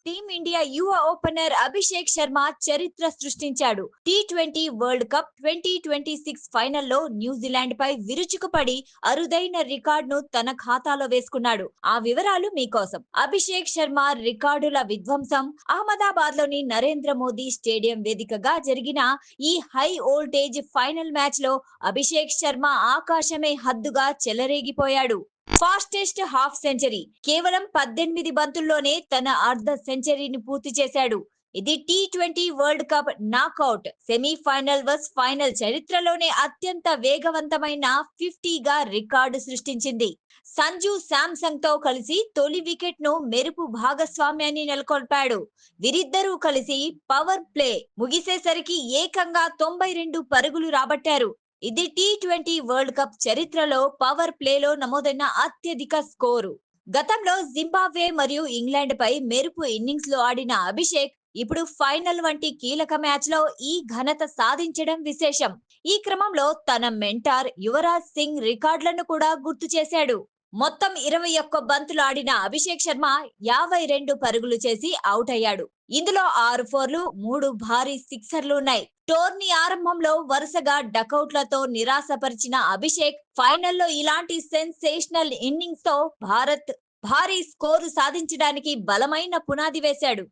Team India యువ opener Abhishek Sharma చరిత్ర సృష్టించాడు. టీ20 వరల్డ్ కప్ 2026 ఫైనల్లో న్యూజిలాండ్ పై విరుచుకుపడి అరుదైన రికార్డును తన ఖాతాలో వేసుకున్నాడు. ఆ వివరాలు మీకోసం. అభిషేక్ శర్మ రికార్డుల విధ్వంసం. అహ్మదాబాద్ లోని నరేంద్ర మోదీ స్టేడియం వేదికగా జరిగిన ఈ హై వోల్టేజ్ ఫైనల్ మ్యాచ్ లో అభిషేక్ శర్మ ఆకాశమే హద్దుగా చెలరేగిపోయాడు. Fastest half century. కేవలం 18 బంతుల్లోనే తన అర్ధ సెంచరీని పూర్తి చేశాడు. ఇది టీ20 world cup knockout semifinal versus final చరిత్రలోనే అత్యంత వేగవంతమైన 50గా రికార్డు సృష్టించింది. సంజు శాంసంగ్ తో కలిసి తొలి వికెట్ ను మెరుపు భాగస్వామ్యాన్ని నెలకొల్పాడు. వీరిద్దరూ కలిసి పవర్ ప్లే ముగిసేసరికి ఏకంగా 92 పరుగులు రాబట్టారు. ఇది టీ20 వరల్డ్ కప్ చరిత్రలో పవర్ ప్లేలో నమోదైన అత్యధిక స్కోరు. గతంలో జింబాబ్వే మరియు ఇంగ్లాండ్ పై మెరుపు ఇన్నింగ్స్ లో ఆడిన అభిషేక్ ఇప్పుడు ఫైనల్ వంటి కీలక మ్యాచ్ లో ఈ ఘనత సాధించడం విశేషం. ఈ క్రమంలో తన మెంటార్ యువరాజ్ సింగ్ రికార్డులను కూడా గుర్తు చేశాడు. మొత్తం 21 బంతులు ఆడిన అభిషేక్ శర్మ 52 పరుగులు చేసి అవుట్ అయ్యాడు. ఇందులో 6 ఫోర్లు, 3 భారీ సిక్సర్లు ఉన్నాయి. టోర్నీ ఆరంభంలో వరుసగా డకౌట్లతో నిరాశపరిచిన అభిషేక్ ఫైనల్లో ఇలాంటి సెన్సేషనల్ ఇన్నింగ్స్ తో భారత్ భారీ స్కోరు సాధించడానికి బలమైన పునాది వేశాడు.